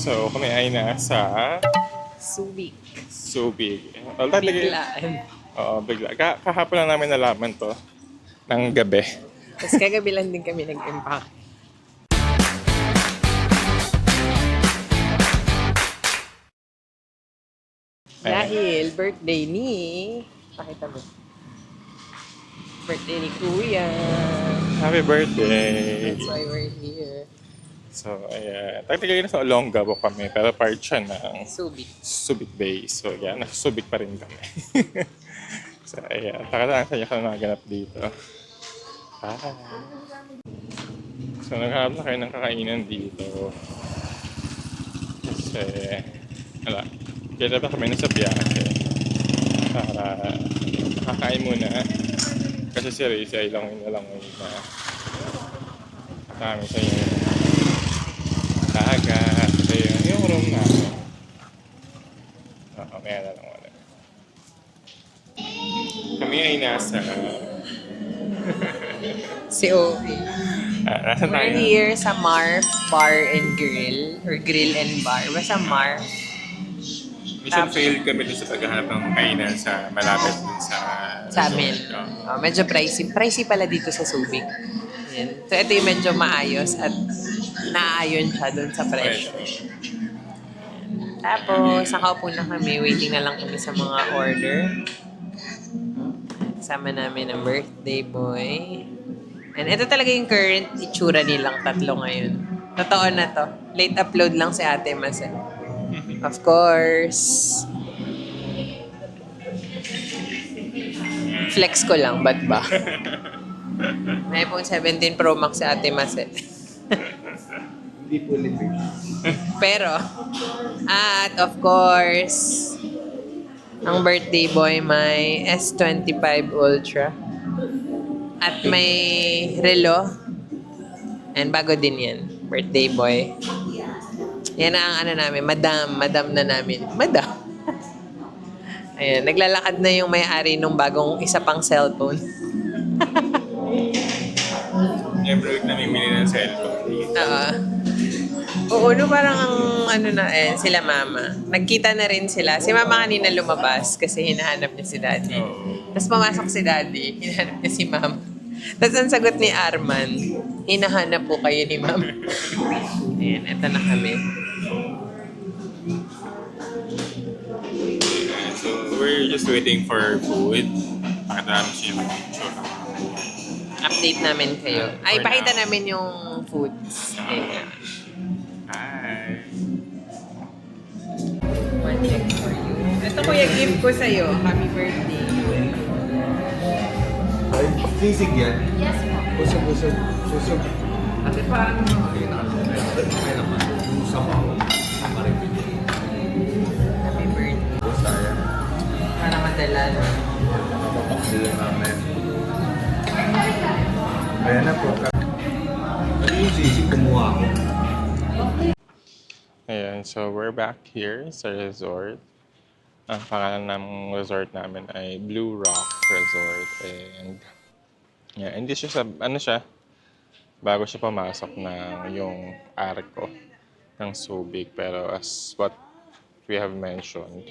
So, kami ay nasa Subic. Subic. Well, talaga, Biglaan. oo, bigla. Kahapon lang namin nalaman to ng gabi. Tapos kagabi lang din kami nag-impact. Dahil birthday ni... Pakita mo. Birthday ni Kuya. Happy birthday! That's why we're here. So, ayan. Technically, nasa Olongapo kami, pero part siya ng Subic. Subic Bay. So, yan. Nasa Subic pa rin kami. So, ayan. Takataan sa inyo ka na naganap dito. Ah. So, naghanap na kayo ng kakainan dito. Kasi, wala. Kaya pa kami nasa biyahe. Para kakain muna. Kasi si Reza ay langoy na kami sa inyo. Dagat. So, yun. Yung room namin. Maya na lang wala. Kami ay nasa... Si Ovi. nasa We're tayo. here sa Mar Bar and Grill. Or Grill and Bar. Basta Mar. Mission failed kami dun sa paghahanap ng kainan sa malapit dun sa Sa amin. Medyo pricey. Pricey pala dito sa Subic. Ayan. So, ito yung medyo maayos at naaayon siya dun sa presyo. Tapos, nakaupo na kami. Waiting na lang kami sa mga order. Kasama namin ang birthday boy. And ito talaga yung current itsura nilang tatlo ngayon. Totoo na to. Late upload lang si Ate Mas. Of course. Flex ko lang, ba't ba? May iPhone 17 Pro Max si Ate Mas Hindi po libre. Pero, at of course, ang birthday boy may S25 Ultra. At may relo. And bago din yan. Birthday boy. Yan na ang namin. Madam na namin. Madam. Ayan, naglalakad na yung may-ari nung bagong isa pang cellphone. Never namimili ng cellphone dito. Oo, no, parang sila mama. Nagkita na rin sila. Si mama kanina lumabas kasi hinahanap niya si daddy. Tapos pumasok si daddy, hinahanap niya si mama. Tapos ang sagot ni Arman, hinahanap po kayo ni mama. Ayan, eto na kami. So, we're just waiting for food. Pakita namin siya yung picture. Update namin kayo. Ay, pakita namin yung foods. Ayan. Hi! One check for you. Ito kuya, gift ko sa'yo. Happy birthday. Ay, sisig yan. Yes po. Usog. Ate, parang Okay naman. Sama ako. Sama rin. happy birthday. Saya. Para madala. Mapapaksil namin. Ayan na po. Ano yung sisig kumuha ako? Ayan, so we're back here sa resort. Ang pangalan ng resort namin ay Blue Rock Resort. And yeah, hindi siya bago siya pumasok ng yung Arco ng Subic. Pero as what we have mentioned,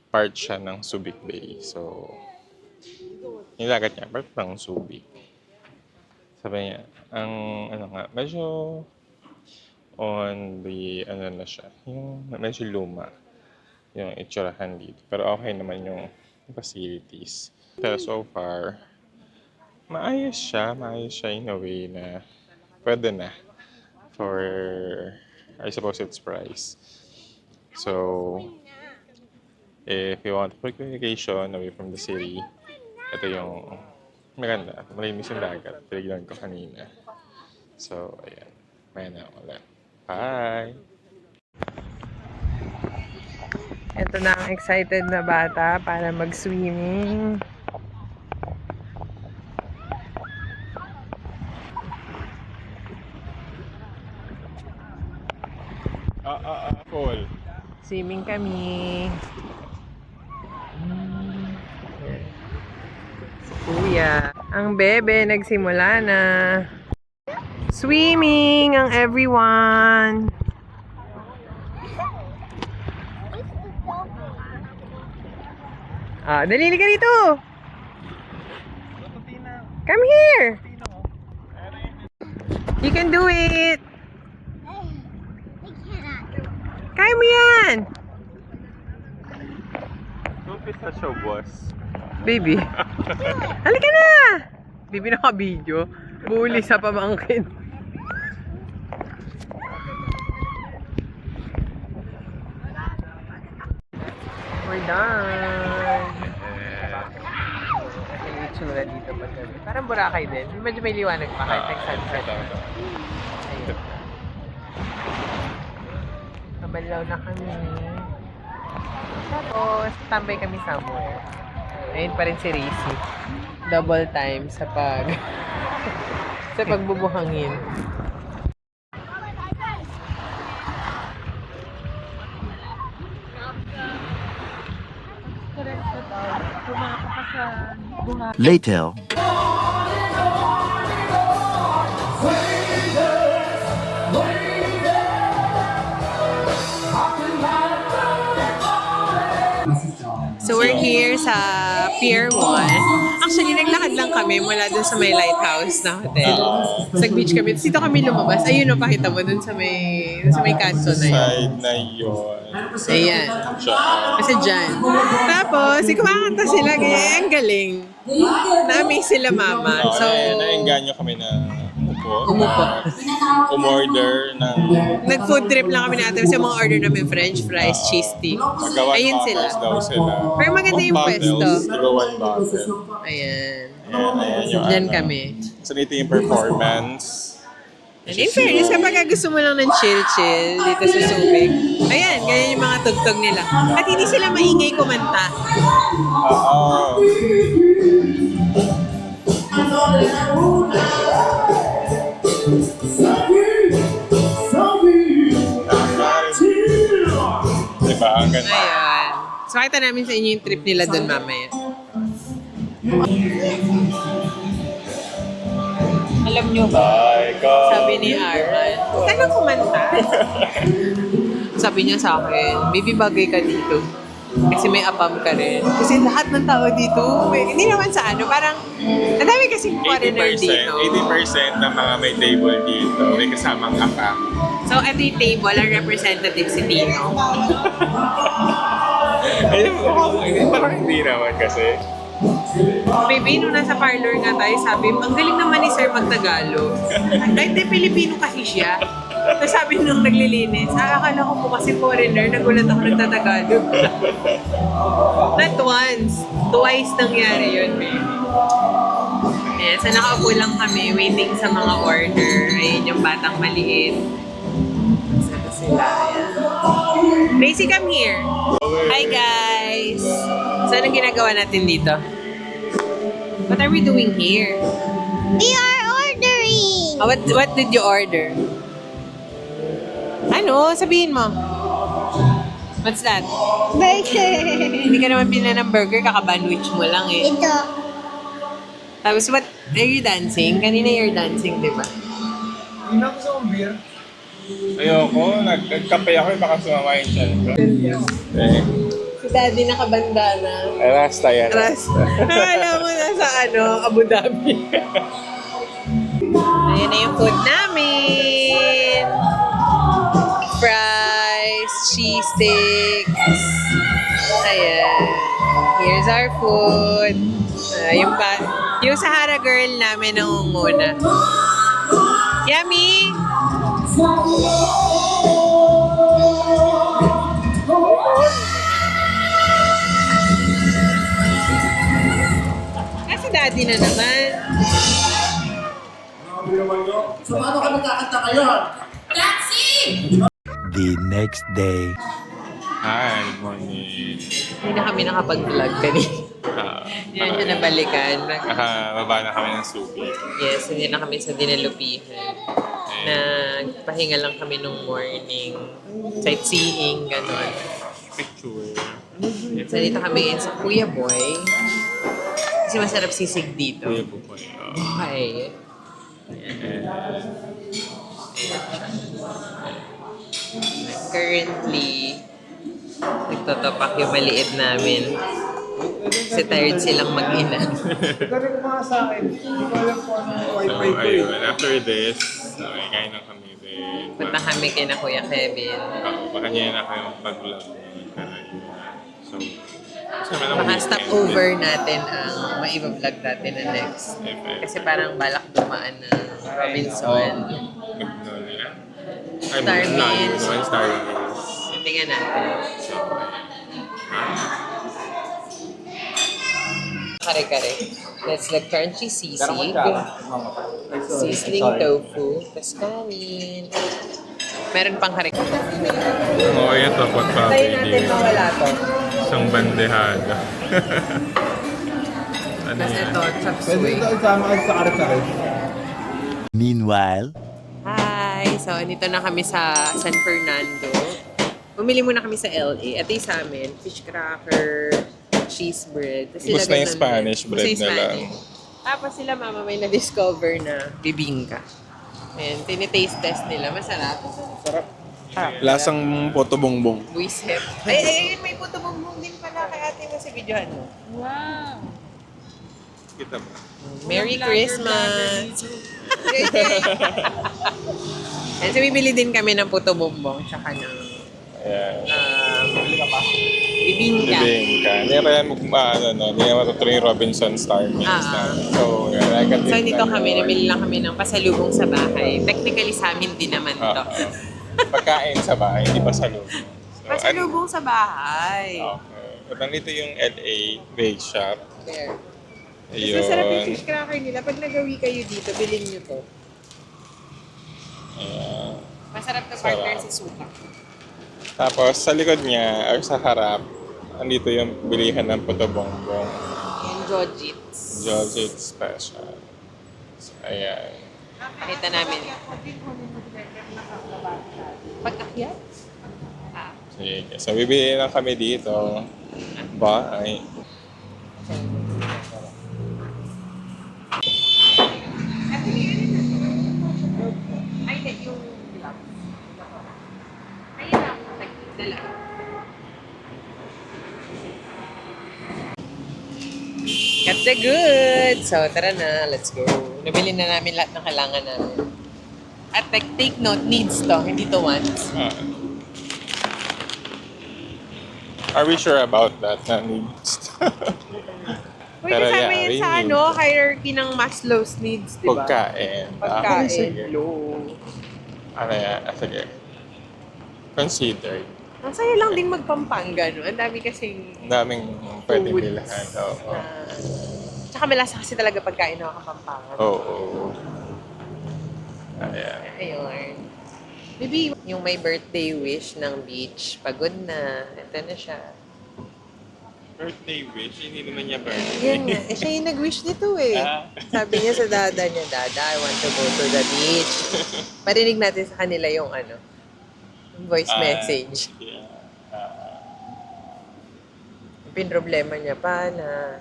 part siya ng Subic Bay. So, nilagat niya, part ng Subic. Sabi niya, medyo on the, na siya, yung medyo luma yung itsurahan dito. Pero okay naman yung facilities. Pero so far, maayos siya in a way na pwede na for, I suppose it's price. So, if you want quick vacation away from the city, ito yung maganda. Malinis yung dagat. Tinignan ko kanina. So, ayan. Maya na ulit. Bye! Ito na ang excited na bata para mag-swimming. Cool. Swimming kami. Si Kuya. Ang bebe nagsimula na. Swimming ang everyone. Ah, dali ka dito. Come here. You can do it. Kaya mo yan. Don't be such a wuss. Baby. Halika na. Baby, naka-video. Bully sa pamangkin. We're done. Yung itsura dito paggabi. Parang Boracay din. Medyo may liwanag pa kahit nag-sunset. Ayun. Kabalaw na kami. Tapos, tambay kami somewhere. Ayun pa rin si Racy. Double time sa sa pagbubuhangin. Later. So we're here sa Pier 1. Actually, naglakad lang kami mula dun sa may lighthouse na hotel. Sa beach kami. Tapos dito kami lumabas. Ayun o, pakita mo dun sa may kanto na yun. Side na yun. Ayan. Kasi dyan. Tapos, kumakanta sila. Kaya ang galing. Na-amaze sila mama. So, naengganyo kami na umupo. umorder ng Nag-food trip lang kami natin sa mga order namin. French fries, cheese stick. magawa Ayun sila. daw sila. Pero maganda yung pwesto. Diba one bottle? Ayan. Ayan yung Diyan ano. kami. So, dito yung performance. And in fairness, kapag gusto mo lang ng chill-chill dito sa Subic, ayan, ganyan yung mga tugtog nila. At hindi sila maingay kumanta. Oo. Diba? Ang ganda. Ayan. So, kita namin sa inyo yung trip nila doon mamaya. Alam nyo ba? Sabi ni Aaron, huwag ka nang kumanta. Sabi niya sa akin, baby, bagay ka dito. Kasi may apam ka rin. Kasi lahat ng tao dito, hindi naman sa ano, parang, ang dami kasing foreigner dito. 80% ng mga may table dito, may kasamang apa. So, at yung table, ang representative si Tino. Ayun, parang hindi naman kasi. Baby, nung nasa parlor nga tayo, sabi, ang galing naman ni Sir mag-Tagalog. Kahit di Pilipino kasi siya. Tapos sabi nung naglilinis, akala ko po kasi foreigner, nagulat ako nagtatagalog. Not once, twice nangyari yun, baby. Yes, so nakaupo lang kami, waiting sa mga order. Ayun yung batang maliit. Saan sila? Ayan. Macy, come here. Hi, guys! So, anong ginagawa natin dito? What are we doing here? We are ordering. Oh, what did you order? Ano? Sabihin mo. What's that? Burger. Hindi ka naman pinila ng burger, kaka-bandwich mo lang eh. Ito. Tapos, what are you dancing? Kanina you're dancing, di ba? Ayoko, nagkape ako, baka sumama yung chan ko. Eh, Si Daddy nakabandana. rasta yan. Rasta. Akala mo nasa Abu Dhabi. Ayan na yung food namin. Fries, cheese sticks. Ayan. Here's our food. Yung Sahara girl namin nangunguna. Yummy! Kasi Daddy na naman. So, paano ka magkakanta ngayon? The next day. Hi, good morning. Hindi na kami nakapag-vlog kanina. Hindi na siya nabalikan. Nakababa na kami ng subi. Yes, hindi na kami sa dinalupihan. Nagpahinga lang kami nung morning. Sightseeing, gano'n. Picture. So dito kami sa Kuya Boy. Kasi masarap sisig dito. Kuya Bukoy. Okay. Currently, nagtotopak yung maliit namin. Kasi tired silang mag-ina. Ikaw rin mga sa akin. Hindi ko alam kung anong So, wifi ko eh. ayun. After this, okay, kain na kami din. Punta kami kay na Kuya Kevin. Baka niya na kayo mag-vlog. Pero yun. So, kasama ng Baka weekend. stopover natin ang maiba-vlog natin na next. Kasi parang balak dumaan ng Robinson. Magnolia. Star Meals. Star Meals. Tingnan natin. So, Kare-kare. That's the crunchy sisig. Sizzling tofu. Tapos kanin. Meron pang kare-kare. Oo, yan to. Pot pa. Tayo natin mawala to. Isang bandehada. Ano Tapos yan? ito, chop Pwede suey. ito isama ka sa kare-kare. Meanwhile, Hi! So, nito na kami sa San Fernando. Bumili muna kami sa LA. Ito yung sa amin, fish cracker, cheese bread. Tapos Ubus na yung ganun Spanish din. bread Ubus yung na lang. Spanish. Tapos sila mama may na-discover na bibingka. Ayan, tinitaste test nila. Masarap. Sarap. Ah, Lasang poto bongbong. buisip. Ay, may puto bongbong din pala kay ate mo sa videohan mo. Wow! Kita mo. Merry Christmas! And so, bibili din kami ng puto bongbong tsaka ng Ayan. bibingka. Bibingka. Hindi kaya hindi naman matutuloy yung Robinson Star Meals. Ah. So, yan. So, dito kami, namili lang kami ng pasalubong sa bahay. Technically, sa amin din naman to. Pagkain sa bahay, hindi pa sa loob. So, Pasalubong sa bahay. Okay. At nandito yung LA Bake Shop. There. Mas Ayun. masarap yung fish cracker nila. Pag nagawi kayo dito, bilhin nyo to. Ayan. Masarap na Sarap. partner sa suka. Tapos, sa likod niya, or sa harap, andito yung bilihan ng puto bongbong. Yung Jojits. Jolsit Special. So, ayan. Pakita namin. Pag-akyat? Ah. Sige. So, bibili lang kami dito. Bye. Ay, hindi. Yung gloves. Ayun lang. Dala. Got the goods! So, tara na. Let's go. Nabili na namin lahat ng kailangan namin. At take note, needs to. Hindi to wants. Are we sure about that? Na needs. Uy, Pero kasama yeah, yan we sa need hierarchy ng Maslow's needs, di ba? Pagkain. Pagkain. Sige. Low. Ano yan? Sige. Consider. Ang saya lang din magpampanga, no? Ang dami kasing Ang daming pwedeng foods bilhan. Oo. Tsaka malasa kasi talaga pagkain ng Kapampangan. Oo. Ayan. Ayun. Baby, yung may birthday wish ng beach, pagod na. Ito na siya. Birthday wish? Hindi naman niya birthday. Yan nga. Eh, siya yung nag-wish nito eh. Ah. Sabi niya sa dada niya, Dada, I want to go to the beach. Parinig natin sa kanila yung yung voice message. Yeah. Pinroblema niya pa na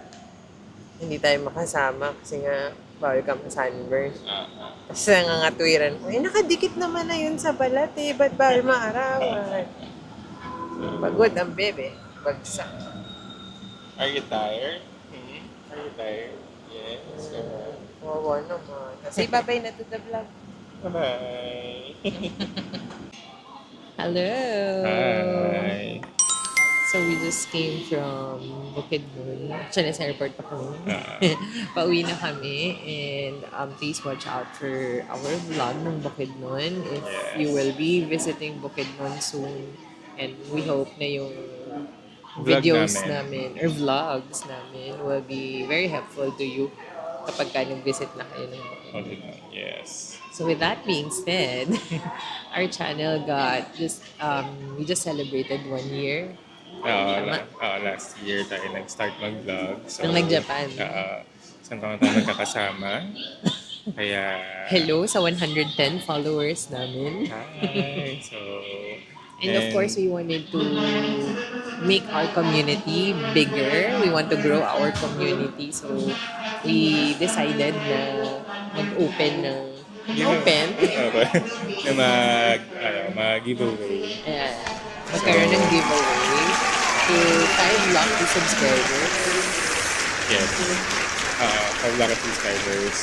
hindi tayo makasama kasi nga bawal ka ma-sunburn. Tapos nangangatwiran ko, nakadikit naman na yun sa balat eh, ba't bawal maarawan? Pagod ang bebe, bagsak. Are you tired? Are you tired? Yes. Wawa naman. Kasi babay na to the vlog. Bye-bye. Hello! Hi. So we just came from Bukidnon. Actually, sa airport pa kami. Ah. Pauwi na kami. And please watch out for our vlog ng Bukidnon if you will be visiting Bukidnon soon. And we hope na yung Vlog videos namin. namin or vlogs namin will be very helpful to you kapag ka nag-visit na kayo ng Bukidnon. Yes. So with that being said, our channel we just celebrated 1 year. Last year tayo nag-start mag-vlog. So, Nung nag-Japan. Isang taon tayo magkakasama. Kaya... Hello sa 110 followers namin. Hi! So... And of course, we wanted to make our community bigger. We want to grow our community. So, we decided na mag-open ng... Open? na mag-giveaway. Magkaroon ng giveaway to 5 lucky subscribers. Yes. 5 lakh subscribers.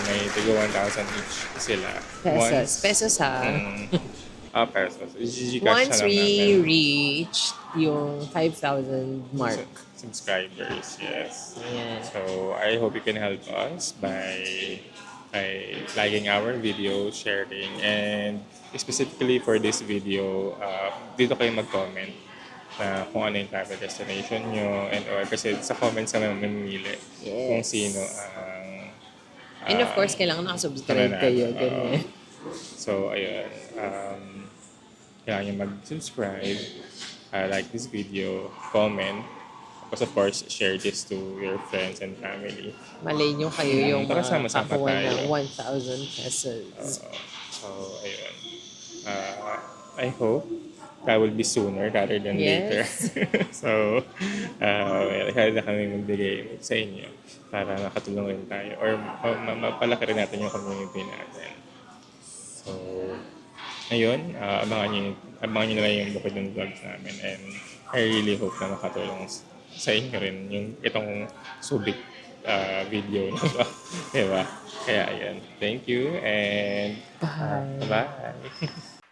May tigo 1,000 each sila. Pesos ha. Pesos. Gcash Once na lang we namin. reach yung 5,000 mark. Subscribers, yes. Ayan. So, I hope you can help us by liking our video, sharing, and specifically for this video, dito kayo mag-comment na kung ano yung travel destination nyo and or kasi sa comments naman mamimili kung Yes. sino ang And of course, kailangan nakasubscribe kayo. Ganyan. So, ayun. Kailangan nyo mag-subscribe, like this video, comment, tapos of course, share this to your friends and family. Malay nyo kayo yung Para sama-sama makakuha tayo. ng 1,000 pesos. So, ayun. I hope that will be sooner rather than later. Yes. So, kaya na kami magbigay sa inyo para makatulong rin tayo or mapalaki rin natin yung community natin. So, ayun, abangan nyo na lang yung bukod ng vlogs namin and I really hope na makatulong sa inyo rin yung itong Subic video na to. Diba? Kaya ayun. Thank you and Bye. bye.